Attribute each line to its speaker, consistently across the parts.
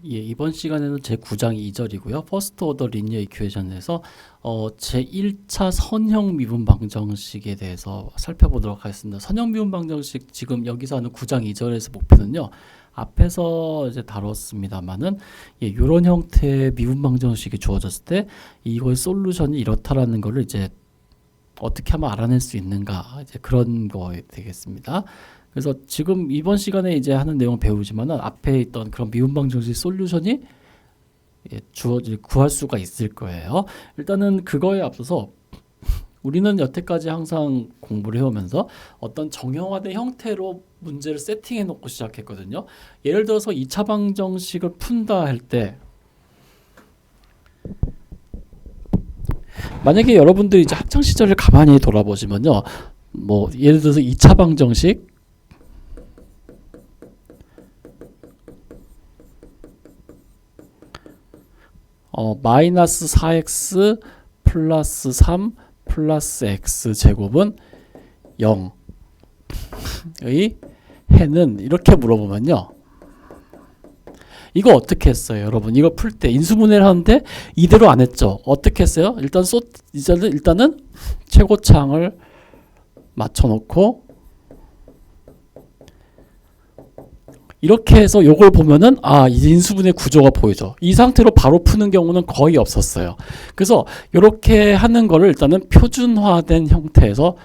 Speaker 1: 예, 이번 시간에는 제9장 2절이고요. 퍼스트 오더 리니어 이퀘이션에서 제1차 선형 미분 방정식에 대해서 살펴보도록 하겠습니다. 선형 미분 방정식 지금 여기서 하는 9장 2절에서 목표는요. 앞에서 이제 다뤘습니다만은 이런 형태의 미분 방정식이 주어졌을 때 이거의 솔루션이 이렇다라는 거를 이제 어떻게 하면 알아낼 수 있는가 이제 그런 거 되겠습니다. 그래서 지금 이번 시간에 이제 하는 내용을 배우지만은 앞에 있던 그런 미분 방정식 솔루션이 구할 수가 있을 거예요. 일단은 그거에 앞서서 우리는 여태까지 항상 공부를 해오면서 어떤 정형화된 형태로 문제를 세팅해 놓고 시작했거든요. 예를 들어서 2차 방정식을 푼다 할 때 만약에 여러분들이 이제 학창 시절을 가만히 돌아보시면요. 뭐 예를 들어서 2차 방정식 마이너스 4x 플러스 3 플러스 x 제곱은 0의 해는 이렇게 물어보면요. 이거 어떻게 했어요, 여러분? 이거 풀 때 인수분해를 하는데 이대로 안 했죠. 어떻게 했어요? 일단은 최고창을 맞춰놓고 이렇게 해서 요걸 보면은 이 인수분해 구조가 보이죠. 이 상태로 바로 푸는 경우는 거의 없었어요. 그래서 이렇게 하는 거를 일단은 표준화된 형태에서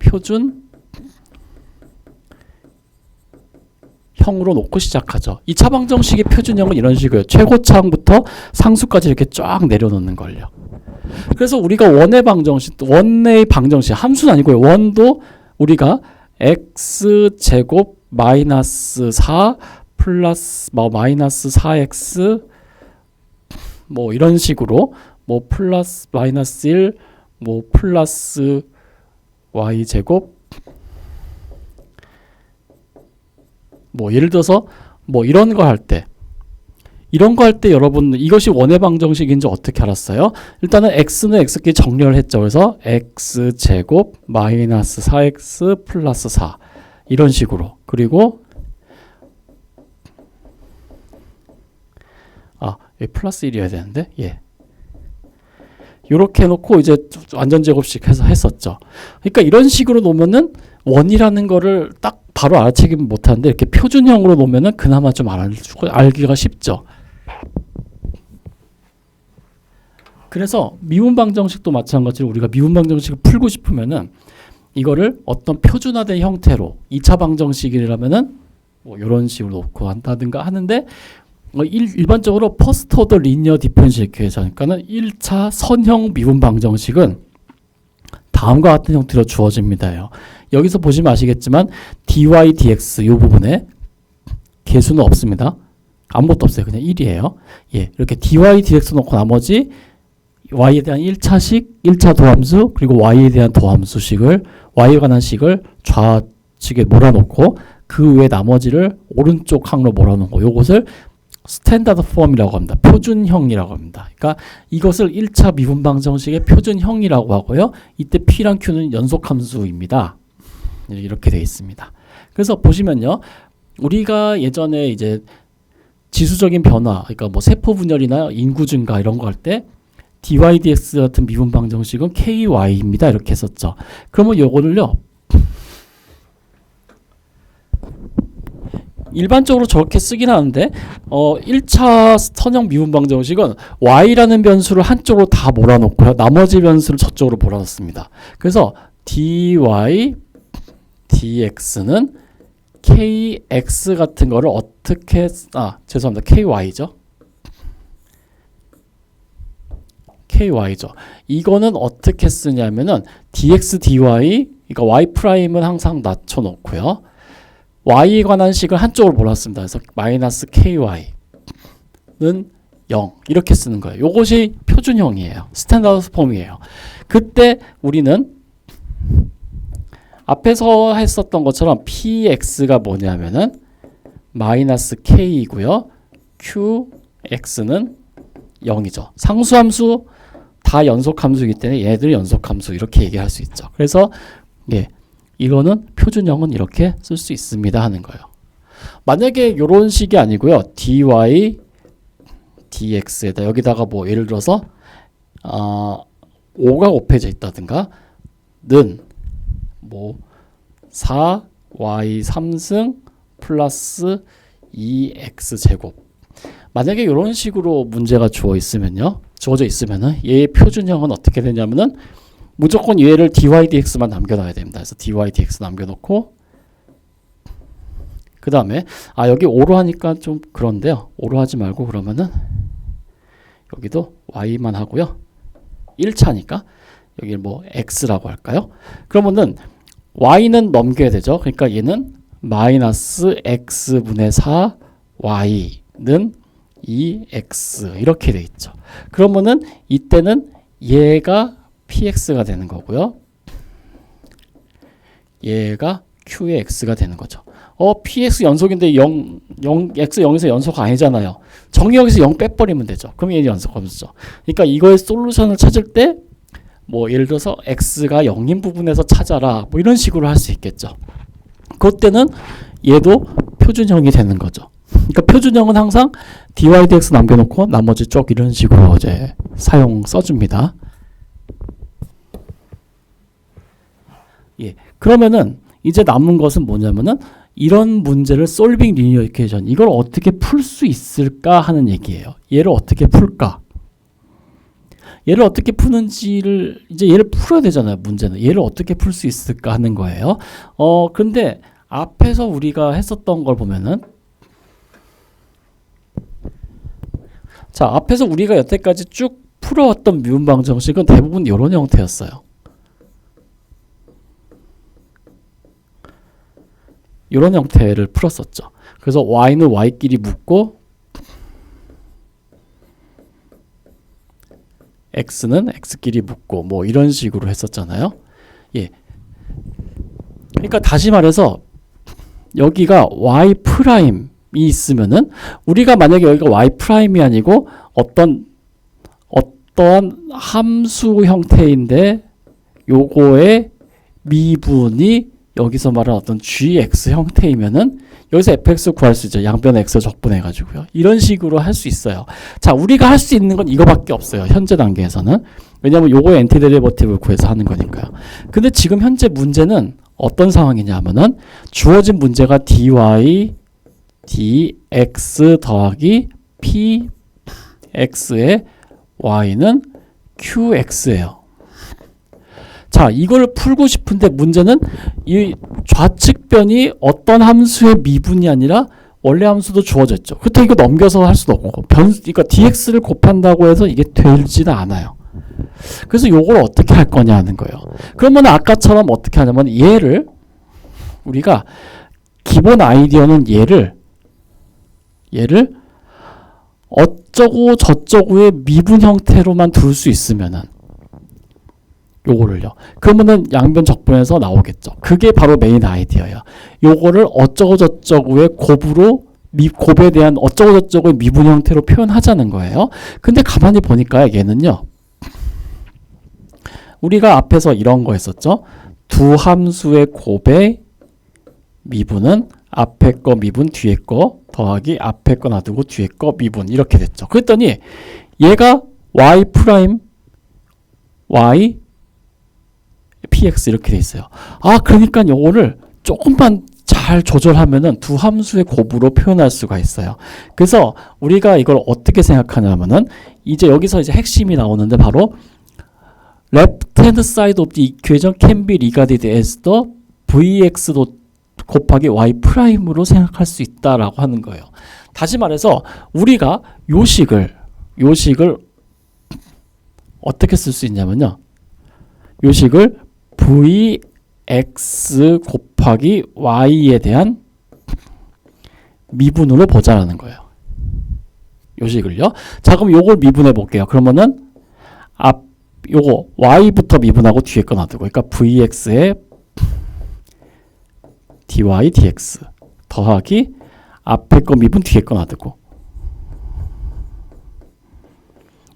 Speaker 1: 표준형으로 놓고 시작하죠. 2차 방정식의 표준형은 이런 식이에요. 최고차항부터 상수까지 이렇게 쫙 내려놓는 걸요. 그래서 우리가 원의 방정식 함수는 아니고요. 원도 우리가 x제곱 마이너스 4 플러스 마이너스 4x 뭐 이런 식으로 뭐 플러스 마이너스 1 뭐 플러스 y 제곱 뭐 예를 들어서 뭐 이런 거 할 때 여러분 이것이 원의 방정식인지 어떻게 알았어요? 일단은 x는 x끼리 정렬을 했죠. 그래서 x제곱 마이너스 4x 플러스 4 이런 식으로. 그리고 여기 플러스 1이어야 되는데 요렇게 해놓고 이제 완전 제곱식 해서 했었죠. 그러니까 이런 식으로 놓으면은 원이라는 거를 딱 바로 알아채기 못하는데 이렇게 표준형으로 놓으면은 그나마 좀 알기가 쉽죠. 그래서 미분 방정식도 마찬가지로 우리가 미분 방정식을 풀고 싶으면은 이거를 어떤 표준화된 형태로 2차 방정식이라면은 뭐 이런 식으로 놓고 한다든가 하는데 일반적으로 퍼스트 오더 리니어 디퍼런셜 이퀘이션 그러니까는 1차 선형 미분 방정식은 다음과 같은 형태로 주어집니다. 여기서 보시면 아시겠지만 dy dx 이 부분에 개수는 없습니다. 아무것도 없어요. 그냥 1이에요. 이렇게 dy dx 놓고 나머지 y에 대한 1차 도함수 그리고 y에 대한 도함수식을 y에 관한 식을 좌측에 몰아놓고 그 외 나머지를 오른쪽 항로 몰아놓고 요것을 스탠다드 폼이라고 합니다. 표준형이라고 합니다. 그러니까 이것을 1차 미분 방정식의 표준형이라고 하고요. 이때 p랑 q는 연속함수입니다. 이렇게 되어 있습니다. 그래서 보시면요. 우리가 예전에 이제 지수적인 변화, 그러니까 뭐 세포 분열이나 인구 증가 이런 거 할 때 dy dx 같은 미분 방정식은 ky입니다. 이렇게 했었죠. 그러면 요거를요. 일반적으로 저렇게 쓰긴 하는데 1차 선형 미분 방정식은 y라는 변수를 한쪽으로 다 몰아놓고요. 나머지 변수를 저쪽으로 몰아놓습니다. 그래서 dy dx는 kx 같은 거를 어떻게 죄송합니다. ky죠. ky죠. 이거는 어떻게 쓰냐면은 dx dy 그러니까 y 프라임은 항상 낮춰놓고요. y에 관한 식을 한쪽으로 몰았습니다. 그래서 마이너스 ky는 0 이렇게 쓰는 거예요. 이것이 표준형이에요. 스탠다드 폼이에요. 그때 우리는 앞에서 했었던 것처럼 px가 뭐냐면은 마이너스 k이고요. qx는 0이죠. 상수함수 다 연속함수이기 때문에 얘네들이 연속함수 이렇게 얘기할 수 있죠. 그래서 이거는 표준형은 이렇게 쓸 수 있습니다 하는 거예요. 만약에 이런 식이 아니고요. dy dx에다 여기다가 뭐 예를 들어서 5가 곱해져 있다든가 는 뭐 4y 3승 플러스 2x 제곱. 만약에 이런 식으로 문제가 주어져 있으면은 얘의 표준형은 어떻게 되냐면은 무조건 얘를 dy dx만 남겨놔야 됩니다. 그래서 dy dx 남겨놓고 그 다음에 여기 5로 하니까 좀 그런데요. 5로 하지 말고 그러면은 여기도 y만 하고요. 1차니까 여기 뭐 x라고 할까요? 그러면은 y는 넘겨야 되죠. 그러니까 얘는 마이너스 x분의 4 y는 2x 이렇게 돼 있죠. 그러면은 이때는 얘가 px가 되는 거고요. 얘가 q의 x가 되는 거죠. px 연속인데 x 0에서 연속 아니잖아요. 정의역에서 0 빼버리면 되죠. 그럼 얘는 연속 없죠. 그러니까 이거의 솔루션을 찾을 때 뭐 예를 들어서 x가 0인 부분에서 찾아라 뭐 이런 식으로 할 수 있겠죠. 그때는 얘도 표준형이 되는 거죠. 그러니까 표준형은 항상 dy dx 남겨놓고 나머지 쪽 이런 식으로 이제 써줍니다. 예, 그러면은 이제 남은 것은 뭐냐면은 이런 문제를 솔빙 리니어 이퀘이션 이걸 어떻게 풀 수 있을까 하는 얘기예요. 얘를 어떻게 풀까? 얘를 어떻게 푸는지를 이제 얘를 풀어야 되잖아요. 문제는 얘를 어떻게 풀 수 있을까 하는 거예요. 근데 앞에서 우리가 했었던 걸 보면은 자, 앞에서 우리가 여태까지 쭉 풀어왔던 미분방 정식은 대부분 이런 형태였어요. 이런 형태를 풀었었죠. 그래서 y는 y끼리 묶고 x는 x끼리 묶고 뭐 이런 식으로 했었잖아요. 예. 그러니까 다시 말해서 여기가 y 프라임이 있으면은 우리가 만약에 여기가 y 프라임이 아니고 어떤 함수 형태인데 요거의 미분이 여기서 말하는 어떤 gx 형태이면은 여기서 fx 구할 수 있죠. 양변 x 적분해 가지고요. 이런 식으로 할 수 있어요. 자, 우리가 할 수 있는 건 이거밖에 없어요. 현재 단계에서는. 왜냐면 요거의 엔티데리버티브를 구해서 하는 거니까요. 근데 지금 현재 문제는 어떤 상황이냐 하면은 주어진 문제가 dy dx 더하기 px의 y는 qx예요. 자, 이걸 풀고 싶은데 문제는 이 좌측변이 어떤 함수의 미분이 아니라 원래 함수도 주어져 있죠. 그렇다고 이거 넘겨서 할 수도 없고 그러니까 dx를 곱한다고 해서 이게 되지는 않아요. 그래서 요걸 어떻게 할 거냐 하는 거예요. 그러면 아까처럼 어떻게 하냐면 얘를 우리가 기본 아이디어는 얘를 어쩌고 저쩌고의 미분 형태로만 둘 수 있으면은 요거를요. 그러면은 양변 적분해서 나오겠죠. 그게 바로 메인 아이디어예요. 요거를 어쩌고 저쩌고의 곱에 대한 어쩌고 저쩌고의 미분 형태로 표현하자는 거예요. 근데 가만히 보니까 얘는요. 우리가 앞에서 이런 거 했었죠. 두 함수의 곱의 미분은 앞에 거 미분 뒤에 거 더하기 앞에 거 놔두고 뒤에 거 미분 이렇게 됐죠. 그랬더니 얘가 y 프라임 y px 이렇게 돼 있어요. 그러니까 요거를 조금만 잘 조절하면은 두 함수의 곱으로 표현할 수가 있어요. 그래서 우리가 이걸 어떻게 생각하냐면은 이제 여기서 이제 핵심이 나오는데 바로 left hand side of the equation can be regarded as the vx 곱하기 y 프라임으로 생각할 수 있다라고 하는 거예요. 다시 말해서 우리가 요식을 어떻게 쓸 수 있냐면요. 요식을 vx 곱하기 y에 대한 미분으로 보자라는 거예요. 요식을요. 자, 그럼 요걸 미분해 볼게요. 그러면은 요거 y부터 미분하고 뒤에 거 놔두고 그러니까 vx의 dy dx 더하기 앞에 거 미분 뒤에 거 놔두고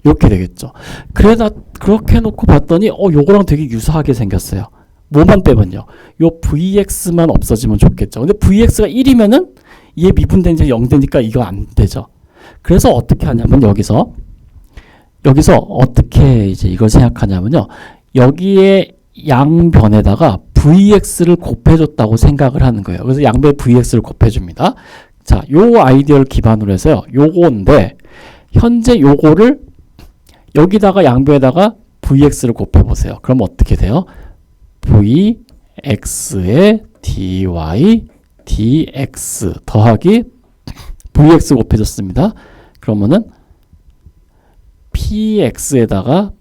Speaker 1: 이렇게 되겠죠. 그렇게 해놓고 봤더니 요거랑 되게 유사하게 생겼어요. 뭐만 빼면요. 요 vx만 없어지면 좋겠죠. 근데 vx가 1이면은 얘 미분된 지 0 되니까 이거 안 되죠. 그래서 어떻게 하냐면 여기서 어떻게 이제 이걸 생각하냐면요. 여기에 양변에다가 vx를 곱해줬다고 생각을 하는 거예요. 그래서 양변에 vx를 곱해줍니다. 자, 요 아이디어를 기반으로 해서요. 요거인데 현재 요거를 여기다가 양변에다가 vx를 곱해보세요. 그럼 어떻게 돼요? vx에 dy dx 더하기 vx 곱해줬습니다. 그러면은 px에다가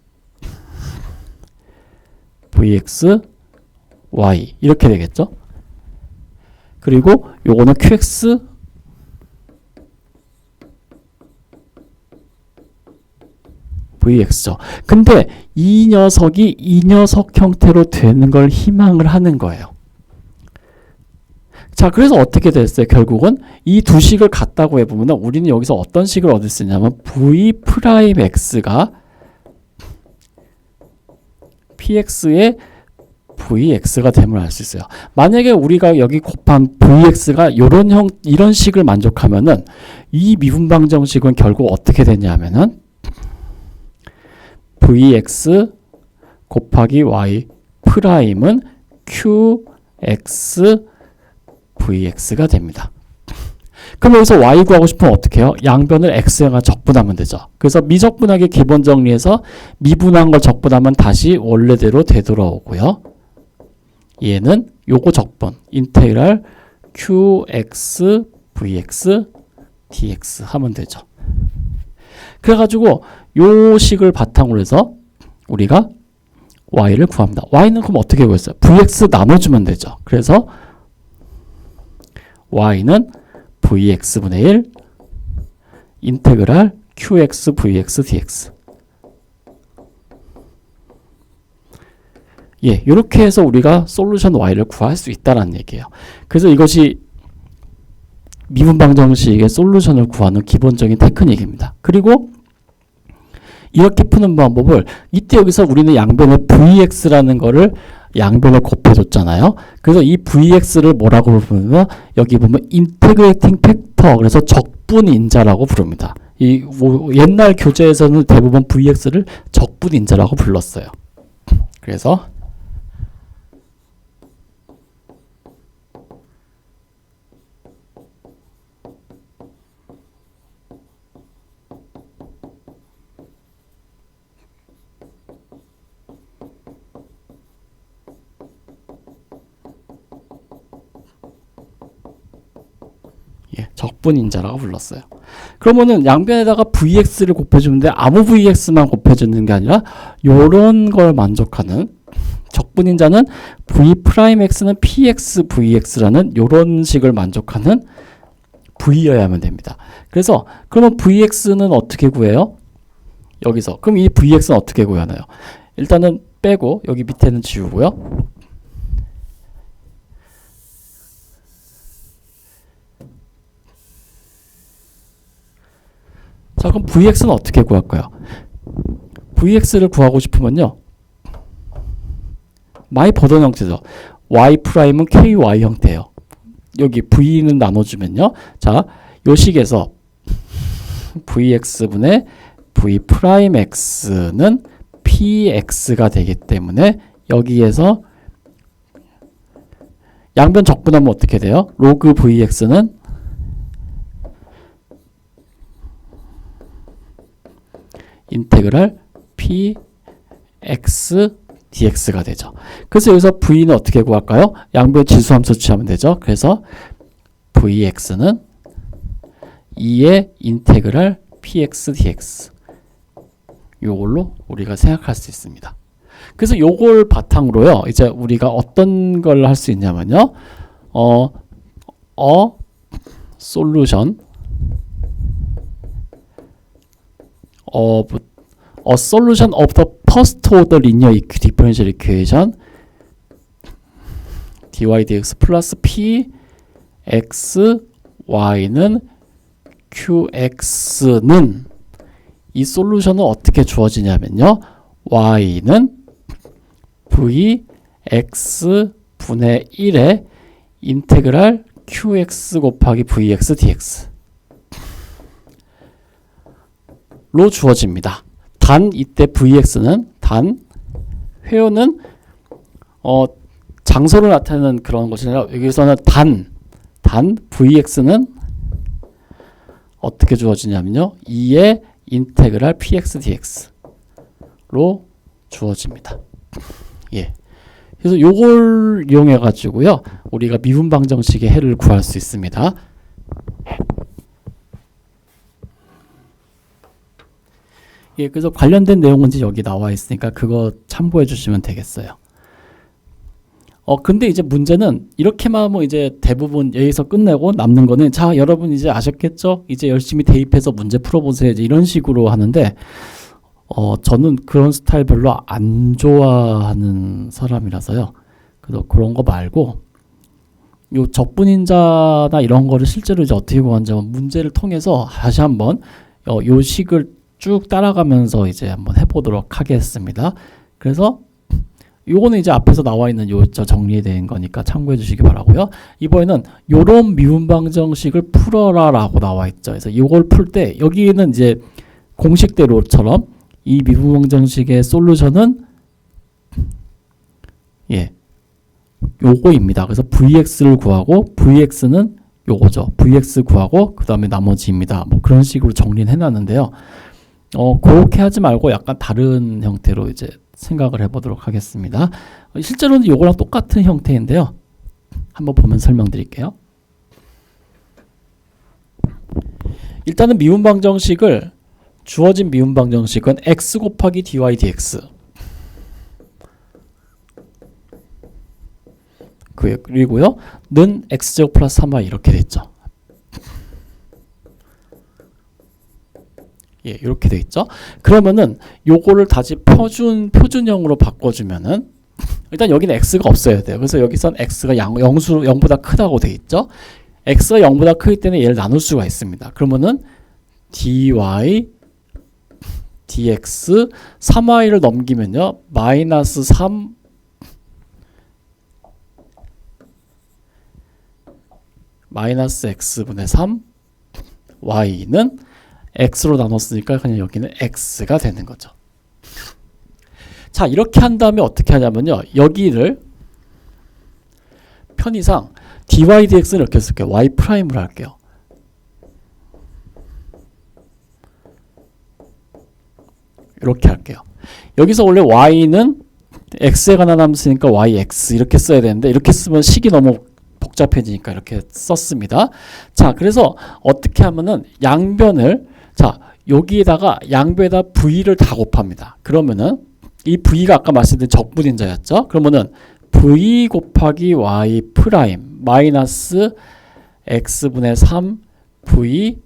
Speaker 1: vx y 이렇게 되겠죠. 그리고 요거는 qx vx죠. 근데 이 녀석이 이 녀석 형태로 되는 걸 희망을 하는 거예요. 자, 그래서 어떻게 됐어요? 결국은 이 두 식을 같다고 해보면 우리는 여기서 어떤 식을 얻을 수 있냐면 v'x가 px의 vx가 됨을 알 수 있어요. 만약에 우리가 여기 곱한 vx가 이런 식을 만족하면은 이 미분방정식은 결국 어떻게 되냐면은 vx 곱하기 y 프라임은 qx vx가 됩니다. 그럼 여기서 y 구하고 싶으면 어떻게 해요? 양변을 x에만 적분하면 되죠. 그래서 미적분하기 기본 정리해서 미분한 걸 적분하면 다시 원래대로 되돌아오고요. 얘는 요거 적분 인테그랄 qx vx dx 하면 되죠. 그래가지고 요 식을 바탕으로 해서 우리가 y를 구합니다. y는 그럼 어떻게 구했어요? vx 나눠주면 되죠. 그래서 y는 vx분의 1 인테그랄 qx vx dx. 예, 이렇게 해서 우리가 솔루션 y를 구할 수 있다는 얘기예요. 그래서 이것이 미분방정식의 솔루션을 구하는 기본적인 테크닉입니다. 그리고 이렇게 푸는 방법을 이때 여기서 우리는 양변에 vx라는 거를 양변에 곱해줬잖아요. 그래서 이 vx를 뭐라고 부르면 여기 보면 인테그레이팅 팩터, 그래서 적분인자라고 부릅니다. 이 옛날 교재에서는 대부분 vx를 적분인자라고 불렀어요. 그래서 적분인자라고 불렀어요. 그러면은 양변에다가 vx를 곱해주는데 아무 vx만 곱해주는 게 아니라 요런 걸 만족하는 적분인자는 v'x는 px vx라는 요런 식을 만족하는 v여야만 됩니다. 그래서 그러면 vx는 어떻게 구해요? 여기서 그럼 이 vx는 어떻게 구하나요? 일단은 빼고 여기 밑에는 지우고요. 자, 그럼 vx는 어떻게 구할까요? vx를 구하고 싶으면요. 마이 버전 형태죠. y 프라임은 ky 형태예요. 여기 v는 나눠주면요. 자, 요 식에서 vx분의 v 프라임 x는 px가 되기 때문에 여기에서 양변 적분하면 어떻게 돼요? 로그 vx는 인테그랄 px dx가 되죠. 그래서 여기서 v는 어떻게 구할까요? 양변 지수함수 취하면 되죠. 그래서 vx는 2의 인테그랄 px dx 요걸로 우리가 생각할 수 있습니다. 그래서 요걸 바탕으로요. 이제 우리가 어떤 걸 할 수 있냐면요. solution of a solution of the first order linear differential equation dy dx 플러스 p x y는 qx는 이 솔루션은 어떻게 주어지냐면요. y는 v x 분의 1의 인테그랄 qx 곱하기 vx dx 주어집니다. 단 이때 vx는 단 회원은 장소를 나타내는 그런 것이 아니라 여기서는 단 vx는 어떻게 주어지냐면요. 2의 인테그랄 px dx로 주어집니다. 예. 그래서 요걸 이용해 가지고요. 우리가 미분 방정식의 해를 구할 수 있습니다. 예, 그래서 관련된 내용은 이제 여기 나와 있으니까 그거 참고해 주시면 되겠어요. 근데 이제 문제는 이렇게만 하면 이제 대부분 여기서 끝내고 남는 거는 자, 여러분 이제 아셨겠죠? 이제 열심히 대입해서 문제 풀어보세요. 이제 이런 식으로 하는데 저는 그런 스타일 별로 안 좋아하는 사람이라서요. 그래서 그런 거 말고 요 적분인자나 이런 거를 실제로 이제 어떻게 구하냐면 문제를 통해서 다시 한번 요 식을 쭉 따라가면서 이제 한번 해보도록 하겠습니다. 그래서 요거는 이제 앞에서 나와 있는 저 정리된 거니까 참고해 주시기 바라고요. 이번에는 요런 미분 방정식을 풀어라 라고 나와 있죠. 그래서 요걸 풀 때 여기는 이제 공식대로처럼 이 미분 방정식의 솔루션은 예, 요거입니다. 그래서 vx를 구하고 vx는 요거죠. vx 구하고 그 다음에 나머지입니다. 뭐 그런 식으로 정리는 해놨는데요. 그렇게 하지 말고 약간 다른 형태로 이제 생각을 해보도록 하겠습니다. 실제로는 요거랑 똑같은 형태인데요. 한번 보면 설명드릴게요. 일단은 미분 방정식을 주어진 미분 방정식은 x 곱하기 dy dx 그리고요 는 x제곱 플러스 3y 이렇게 됐죠. 예, 이렇게 돼 있죠. 그러면은 요거를 다시 표준형으로 바꿔주면은 일단 여기는 x가 없어야 돼요. 그래서 여기선 x가 0보다 크다고 돼 있죠. x가 0보다 크기 때문에 얘를 나눌 수가 있습니다. 그러면은 dy dx 3y를 넘기면요 마이너스 3 마이너스 x분의 3 y는 x로 나눴으니까 그냥 여기는 x가 되는 거죠. 자, 이렇게 한 다음에 어떻게 하냐면요. 여기를 편의상 dy dx는 이렇게 쓸게요. y 프라임으로 할게요. 이렇게 할게요. 여기서 원래 y는 x에 관한 함수니까 yx 이렇게 써야 되는데 이렇게 쓰면 식이 너무 복잡해지니까 이렇게 썼습니다. 자, 그래서 어떻게 하면은 양변을 자, 여기에다가 양변에다 v를 다 곱합니다. 그러면은 이 v가 아까 말씀드린 적분인자였죠. 그러면은 v 곱하기 y 프라임 마이너스 x분의 3 v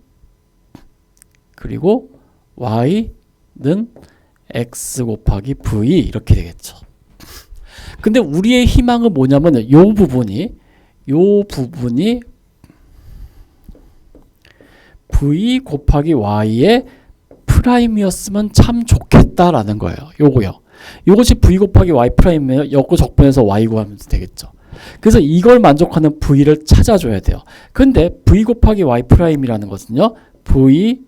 Speaker 1: 그리고 y는 x 곱하기 v 이렇게 되겠죠. 근데 우리의 희망은 뭐냐면 요 부분이 v 곱하기 y의 프라임이었으면 참 좋겠다라는 거예요. 요거요. 요것이 v 곱하기 y 프라임이면 요거 적분해서 y 구하면 되겠죠. 그래서 이걸 만족하는 v를 찾아줘야 돼요. 근데 v 곱하기 y 프라임이라는 것은요. v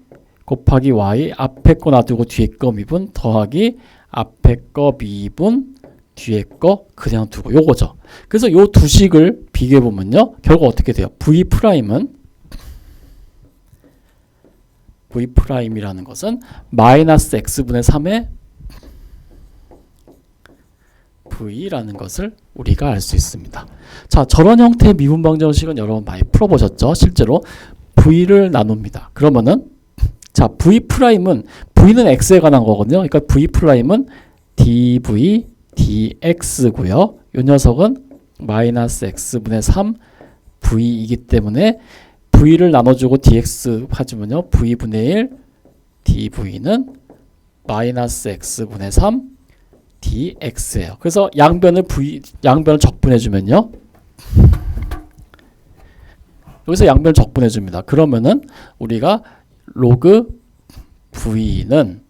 Speaker 1: 곱하기 y 앞에 거 놔두고 뒤에 거 미분 더하기 앞에 거 미분 뒤에 거 그냥 두고 요거죠. 그래서 요 두 식을 비교해 보면요. 결국 어떻게 돼요? v 프라임은 v 프라임이라는 것은 마이너스 x분의 3의 v라는 것을 우리가 알 수 있습니다. 자, 저런 형태의 미분 방정식은 여러분 많이 풀어보셨죠? 실제로 v를 나눕니다. 그러면은 자, v 프라임은 v는 x에 관한 거거든요. 그러니까 v 프라임은 dv dx고요. 요 녀석은 마이너스 x분의 3 v이기 때문에 v를 나눠주고 dx 해주면요. v분의 1 dv는 마이너스 x분의 3 dx예요. 그래서 양변을 적분해주면요. 여기서 양변을 적분해줍니다. 그러면은 우리가 로그 v는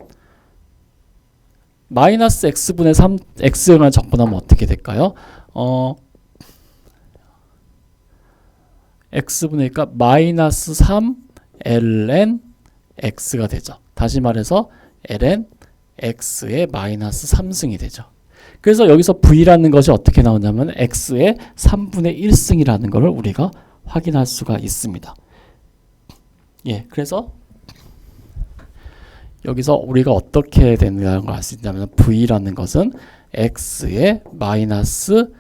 Speaker 1: 마이너스 x분의 3 x를 적분하면 어떻게 될까요? x분의 1가 마이너스 3 ln x가 되죠. 다시 말해서 ln x의 마이너스 3승이 되죠. 그래서 여기서 v라는 것이 어떻게 나오냐면 x의 3분의 1승이라는 것을 우리가 확인할 수가 있습니다. 예, 그래서 여기서 우리가 어떻게 되는가를 알 수 있냐면 v라는 것은 x의 마이너스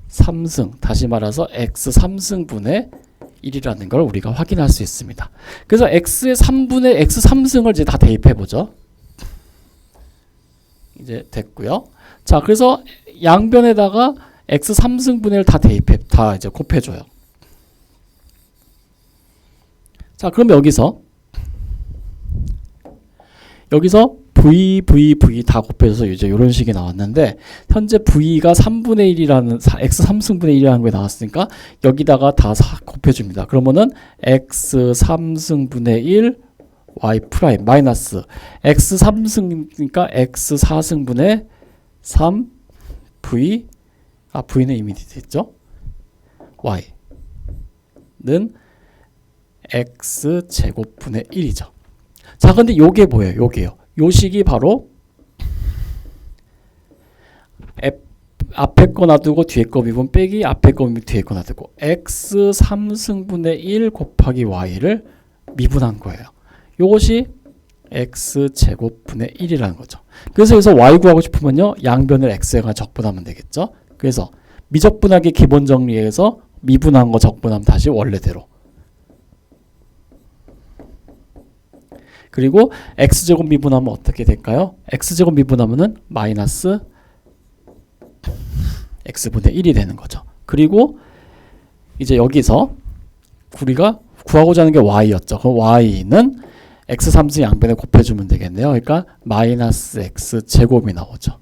Speaker 1: 3승, 다시 말해서 x 3승분의 1이라는 걸 우리가 확인할 수 있습니다. 그래서 x의 3분의 x 3승을 이제 다 대입해 보죠. 이제 됐고요. 자, 그래서 양변에다가 x 3승분의 1 다 이제 곱해줘요. 자, 그럼 여기서 v 다 곱해줘서 이제 이런 식이 나왔는데, 현재 v가 3분의 1이라는 x 3승분의 1이라는 게 나왔으니까 여기다가 다 곱해줍니다. 그러면은 x 3승분의 1 y 프라임 마이너스 x 3승이니까 x 4승분의 3 v는 이미 됐죠. y는 x 제곱분의 1이죠. 자, 근데 요게 뭐예요? 요게요. 요 식이 바로 앞에 거 놔두고 뒤에 거 미분 빼기 앞에 거 미분 뒤에 거 놔두고 x 3승분의 1 곱하기 y를 미분한 거예요. 요것이 x 제곱분의 1이라는 거죠. 그래서 여기서 y 구하고 싶으면요, 양변을 x에가 적분하면 되겠죠. 그래서 미적분하기 기본 정리해서 미분한 거 적분하면 다시 원래대로. 그리고 x제곱 미분하면 어떻게 될까요? x제곱 미분하면은 마이너스 x분의 1이 되는 거죠. 그리고 이제 여기서 우리가 구하고자 하는 게 y였죠. 그럼 y는 x 3승 양변에 곱해주면 되겠네요. 그러니까 마이너스 x 제곱이 나오죠.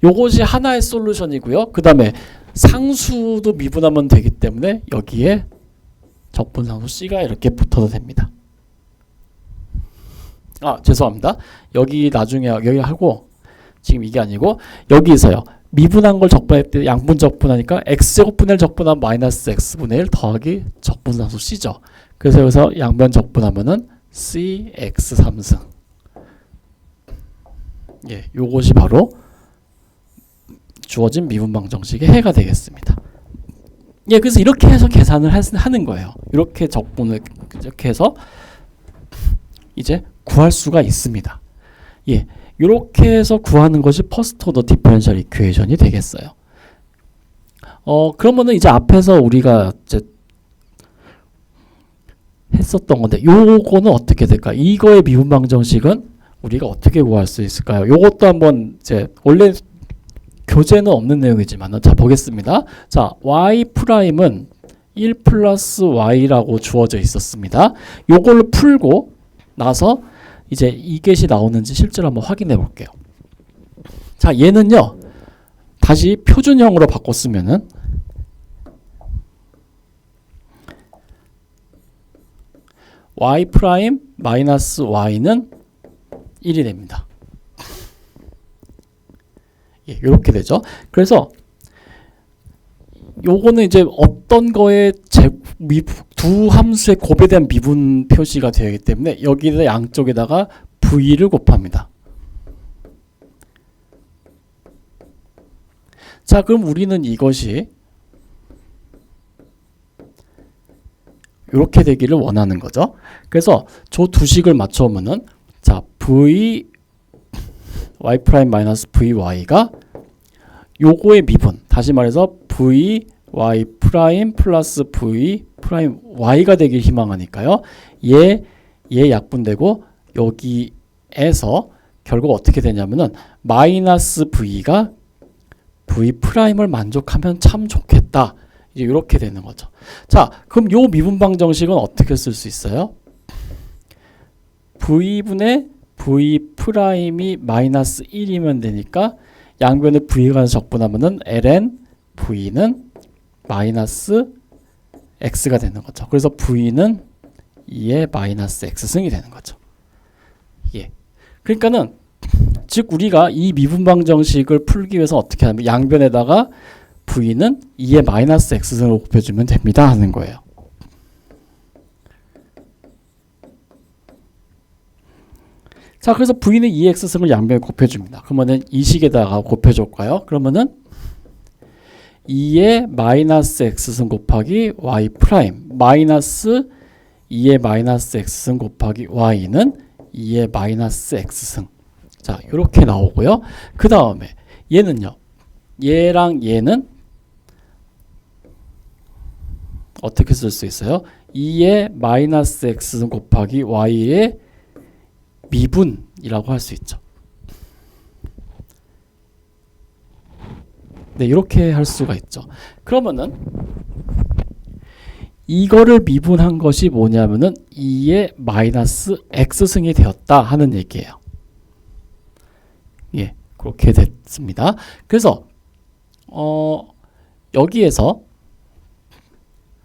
Speaker 1: 요것이 하나의 솔루션이고요. 그 다음에 상수도 미분하면 되기 때문에 여기에 적분상수 c가 이렇게 붙어도 됩니다. 죄송합니다. 여기 나중에 여기 하고 지금 이게 아니고 여기서요. 미분한 걸 적분할 때 양분 적분하니까 x제곱분의 1 적분하면 마이너스 x분의 1 더하기 적분상수 c죠. 그래서 여기서 양변 적분하면은 c x 3승. 예, 요것이 바로 주어진 미분방 정식의 해가 되겠습니다. 예, 그래서 이렇게 해서 계산을 하는 거예요. 이렇게 적분을 이렇게 해서 이제 구할 수가 있습니다. 예, 이렇게 해서 구하는 것이 퍼스트 오더 디퍼런셜 이퀘이션이 되겠어요. 그러면은 이제 앞에서 우리가 이제 했었던 건데 요거는 어떻게 될까? 이거의 미분방 정식은 우리가 어떻게 구할 수 있을까요? 요것도 한번 이제 원래 교재는 없는 내용이지만 자 보겠습니다. 자, y 프라임은 1 플러스 y라고 주어져 있었습니다. 요걸 풀고 나서 이제 이 겟이 나오는지 실제로 한번 확인해 볼게요. 자, 얘는요 다시 표준형으로 바꿨으면은 y 프라임 마이너스 y는 1이 됩니다. 예, 이렇게 되죠. 그래서 요거는 이제 어떤 거에 두 함수의 곱에 대한 미분 표시가 되기 때문에 여기다 양쪽에다가 v를 곱합니다. 자, 그럼 우리는 이것이 이렇게 되기를 원하는 거죠. 그래서 저 두 식을 맞춰오면은 자, v y 프라임 마이너스 vy가 요거의 미분, 다시 말해서 v y 프라임 플러스 v 프라임 y가 되길 희망하니까요. 얘 약분되고 여기에서 결국 어떻게 되냐면은 마이너스 v가 v 프라임을 만족하면 참 좋겠다. 이제 이렇게 되는 거죠. 자, 그럼 요 미분방 정식은 어떻게 쓸 수 있어요? v분의 v 프라임이 마이너스 1이면 되니까 양변에 v가 적분하면은 ln v는 마이너스 x가 되는 거죠. 그래서 v는 2의 마이너스 x승이 되는 거죠. 예. 그러니까는 즉 우리가 이 미분방 정식을 풀기 위해서 어떻게 하면 양변에다가 v는 2의 마이너스 x승을 곱해주면 됩니다 하는 거예요. 자, 그래서 v는 2x승을 양변에 곱해줍니다. 그러면은 이 식에다가 곱해줄까요? 그러면은 2의 마이너스 x승 곱하기 y 프라임 마이너스 2의 마이너스 x승 곱하기 y는 2의 마이너스 x승. 자, 이렇게 나오고요. 그 다음에 얘는요. 얘랑 얘는 어떻게 쓸 수 있어요? 2의 마이너스 x승 곱하기 y의 미분이라고 할 수 있죠. 네, 이렇게 할 수가 있죠. 그러면은 이거를 미분한 것이 뭐냐면은 2의 마이너스 x승이 되었다 하는 얘기예요. 예, 그렇게 됐습니다. 그래서 여기에서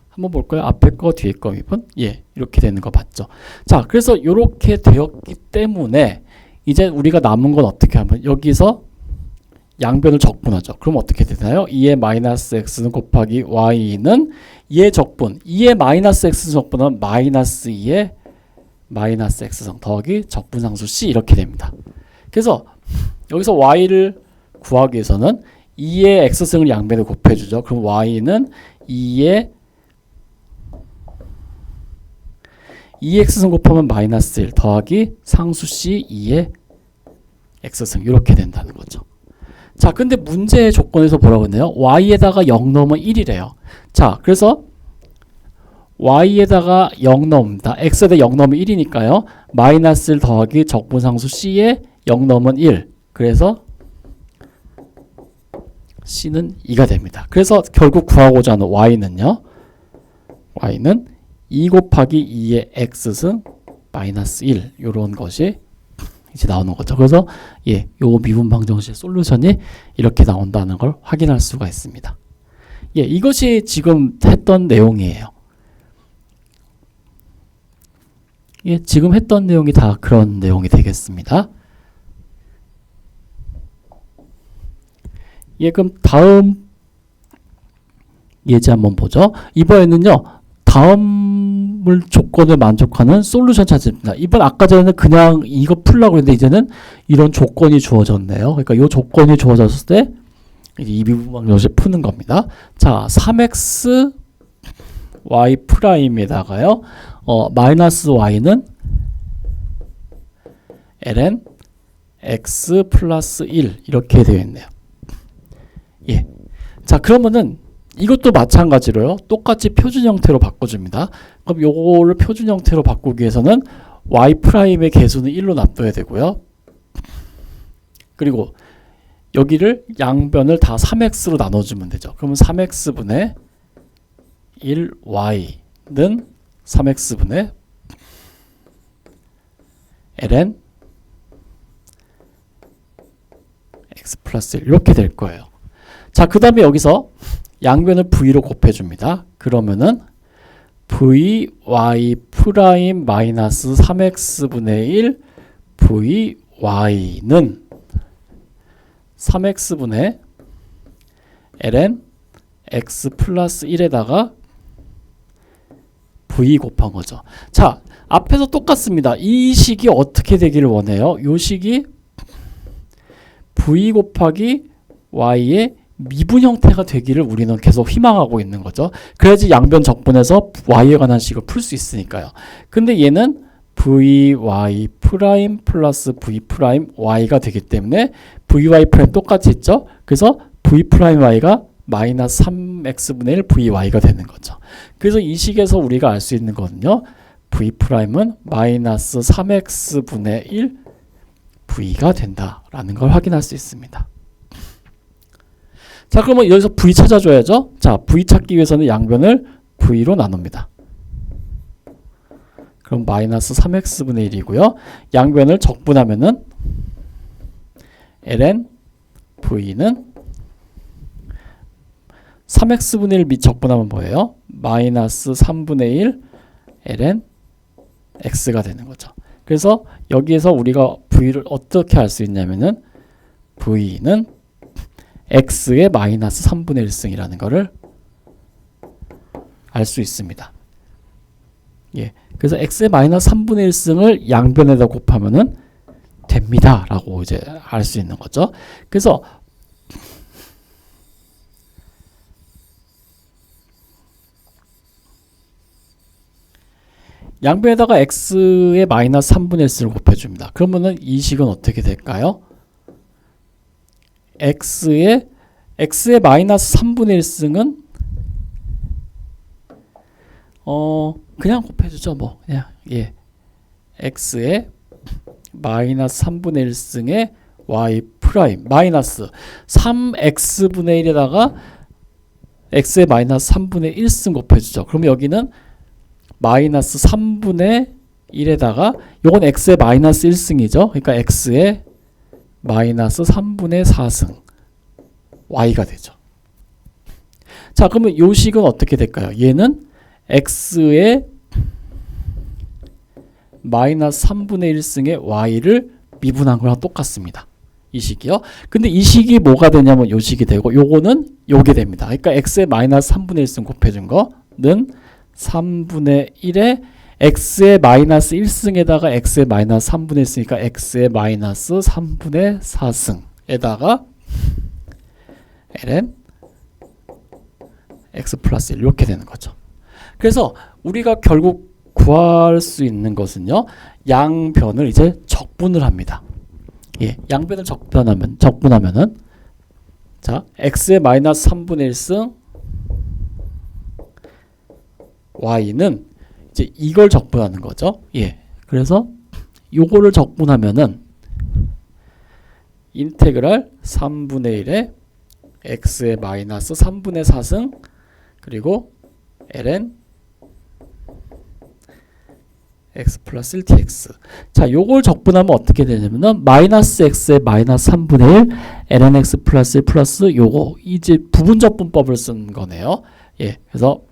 Speaker 1: 한번 볼까요? 앞에 거 뒤에 거 미분? 예, 이렇게 되는 거 봤죠. 자, 그래서 이렇게 되었기 때문에 이제 우리가 남은 건 어떻게 하면 여기서 양변을 적분하죠. 그럼 어떻게 되나요? 2의 마이너스 x는 곱하기 y는 2의 적분, 2의 마이너스 x 적분은 마이너스 2의 마이너스 x성 더하기 적분상수 c 이렇게 됩니다. 그래서 여기서 y를 구하기 위해서는 2의 x승을 양변에 곱해주죠. 그럼 y는 2의 2x승 곱하면 마이너스 1 더하기 상수 c 2의 x승 이렇게 된다는 거죠. 자, 근데 문제의 조건에서 뭐라고 했나요? y에다가 0 넣으면 1이래요. 자, 그래서 y에다가 0 넣습니다. x에다 0 넣으면 1이니까요. 마이너스 1 더하기 적분상수 c에 0 넣으면 1. 그래서 c는 2가 됩니다. 그래서 결국 구하고자 하는 y는요. y는 2 곱하기 2의 x승 마이너스 1 이런 것이 이제 나오는 거죠. 그래서 예, 요 미분 방정식 솔루션이 이렇게 나온다는 걸 확인할 수가 있습니다. 예, 이것이 지금 했던 내용이에요. 예, 지금 했던 내용이 다 그런 내용이 되겠습니다. 예, 그럼 다음 예제 한번 보죠. 이번에는요. 다음을 조건을 만족하는 솔루션 찾습니다. 이번 아까 전에는 그냥 이거 풀라고 했는데 이제는 이런 조건이 주어졌네요. 그러니까 이 조건이 주어졌을 때 이 미분 방정식 푸는 겁니다. 자, 3x y 프라임에다가요. 마이너스 y는 ln x 플러스 1 이렇게 되어 있네요. 예. 자, 그러면은 이것도 마찬가지로요. 똑같이 표준 형태로 바꿔줍니다. 그럼 요거를 표준 형태로 바꾸기 위해서는 y 프라임의 개수는 1로 놔둬야 되고요. 그리고 여기를 양변을 다 3x로 나눠주면 되죠. 그러면 3x분의 1y는 3x분의 ln x 플러스 1 이렇게 될 거예요. 자, 그 다음에 여기서 양변을 v로 곱해줍니다. 그러면은 vy 프라임 마이너스 3x분의 1 vy는 3x분의 ln x 플러스 1에다가 v 곱한 거죠. 자, 앞에서 똑같습니다. 이 식이 어떻게 되기를 원해요? 이 식이 v 곱하기 y의 미분 형태가 되기를 우리는 계속 희망하고 있는 거죠. 그래야지 양변 적분해서 y에 관한 식을 풀 수 있으니까요. 근데 얘는 vy 프라임 플러스 v 프라임 y가 되기 때문에 vy 프라임 똑같이 있죠. 그래서 v 프라임 y가 마이너스 3x분의 1 vy가 되는 거죠. 그래서 이 식에서 우리가 알 수 있는 거는요. v 프라임은 마이너스 3x분의 1 v가 된다라는 걸 확인할 수 있습니다. 자, 그러면 여기서 v 찾아줘야죠. 자, v 찾기 위해서는 양변을 v로 나눕니다. 그럼 마이너스 3x분의 1이고요. 양변을 적분하면은 ln v는 3x분의 1 및 적분하면 뭐예요? 마이너스 3분의 1 ln x가 되는 거죠. 그래서 여기에서 우리가 v를 어떻게 알 수 있냐면은 v는 x의 마이너스 3분의 1승이라는 것을 알 수 있습니다. 예. 그래서 x의 마이너스 3분의 1승을 양변에다 곱하면은 됩니다라고 이제 알 수 있는 거죠. 그래서 양변에다가 x의 마이너스 3분의 1을 곱해줍니다. 그러면은 이 식은 어떻게 될까요? x의 마이너스 3분의 1승은 그냥 곱해주죠. 뭐 그냥 x의 마이너스 3분의 1승의 y 프라임 마이너스 3x분의 1에다가 x의 마이너스 3분의 1승 곱해주죠. 그러면 여기는 마이너스 3분의 1에다가 요건 x의 마이너스 1승이죠. 그러니까 x의 마이너스 3분의 4승 y가 되죠. 자, 그러면 요 식은 어떻게 될까요? 얘는 x의 마이너스 3분의 1승의 y를 미분한 거랑 똑같습니다. 이 식이요. 근데 이 식이 뭐가 되냐면 요 식이 되고 요거는 요게 됩니다. 그러니까 x의 마이너스 3분의 1승 곱해준 거는 3분의 1에 x의 마이너스 1승에다가 x의 마이너스 3분의 1승이니까 x의 마이너스 3분의 4승에다가 ln x 플러스 1 이렇게 되는 거죠. 그래서 우리가 결국 구할 수 있는 것은요, 양변을 이제 적분을 합니다. 양변을 적분하면은 자, x의 마이너스 3분의 1승 y는 이제 이걸 적분하는 거죠. 그래서 요거를 적분하면은 인테그랄 3분의 1에 x의 마이너스 3분의 4승 그리고 ln x 플러스 1dx. 자, 요걸 적분하면 어떻게 되냐면은 마이너스 x의 마이너스 3분의 1 ln x 플러스 1 플러스 요거 이제 부분 적분법을 쓴 거네요. 그래서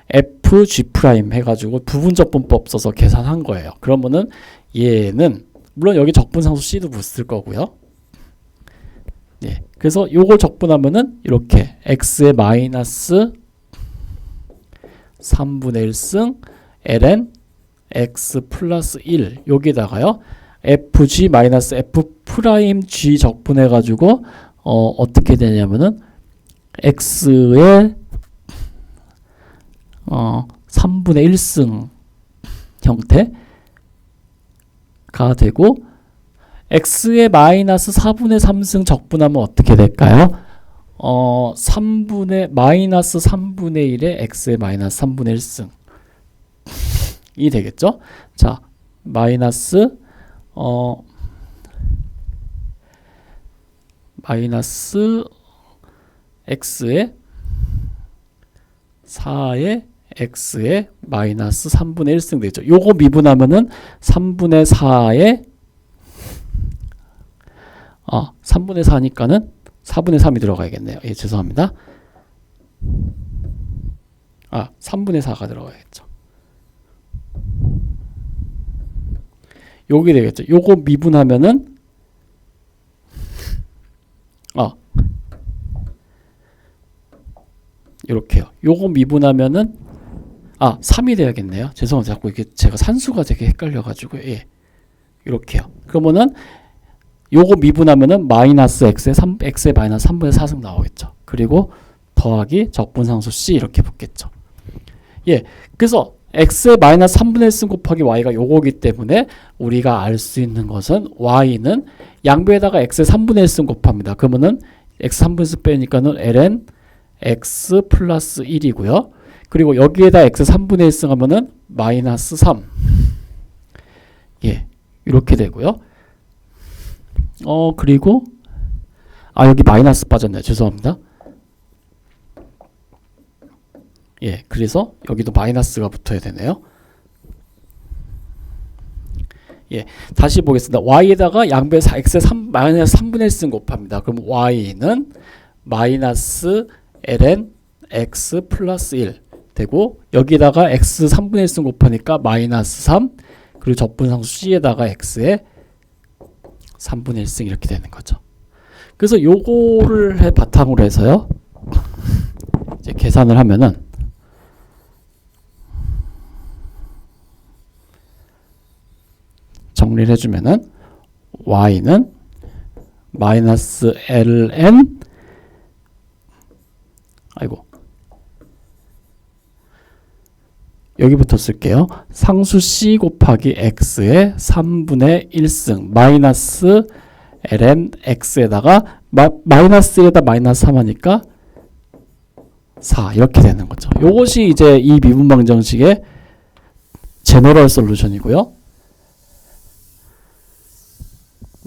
Speaker 1: fg 프라임 해가지고 부분 적분법 써서 계산한 거예요. 그러면은 얘는 물론 여기 적분상수 c도 쓸 거고요. 그래서 요걸 적분하면은 이렇게 x의 마이너스 3분의 1승 ln x 플러스 1 여기다가요 fg 마이너스 f 프라임 g 적분해가지고 어떻게 되냐면은 x의 3분의 1승 형태가 되고 x의 마이너스 4분의 3승 적분하면 어떻게 될까요? 마이너스 3분의 1에 x의 마이너스 3분의 1승 이 되겠죠? 자, 마이너스 x의 4의 x의 마이너스 3분의 1승 되죠. 요거 미분하면은 3분의 4의 3분의 4니까는 4분의 3이 들어가야겠네요. 죄송합니다. 3분의 4가 들어가야겠죠. 여기 되겠죠. 요거 미분하면은 이렇게요. 요거 미분하면은 3이 돼야겠네요. 죄송합니다. 자꾸 이게 제가 산수가 되게 헷갈려가지고 이렇게요. 그러면은 요거 미분하면은 마이너스 x의 마이너스 3분의 4승 나오겠죠. 그리고 더하기 적분상수 c 이렇게 붙겠죠. 그래서 x의 마이너스 3분의 1승 곱하기 y가 요거기 때문에 우리가 알 수 있는 것은 y는 양변에다가 x의 3분의 1승 곱합니다. 그러면은 x 3분의 1승 빼니까는 ln x 플러스 1이고요. 그리고 여기에다 x 3분의 1승 하면은 마이너스 3 이렇게 되고요. 그리고 여기 마이너스 빠졌네요. 죄송합니다. 그래서 여기도 마이너스가 붙어야 되네요. 다시 보겠습니다. y에다가 양변 x의 마이너스 3분의 1승 곱합니다. 그럼 y는 마이너스 ln x 플러스 1 되고 여기다가 x 3분의 1승 곱하니까 마이너스 3 그리고 적분상수 c에다가 x의 3분의 1승 이렇게 되는 거죠. 그래서 요거를 바탕으로 해서요 이제 계산을 하면은 정리를 해주면은 y는 마이너스 ln 여기부터 쓸게요. 상수 c 곱하기 x의 3분의 1승 마이너스 ln x에다가 마이너스 1에다 마이너스 3 하니까 4 이렇게 되는 거죠. 요것이 이제 이 미분방정식의 제너럴 솔루션이고요.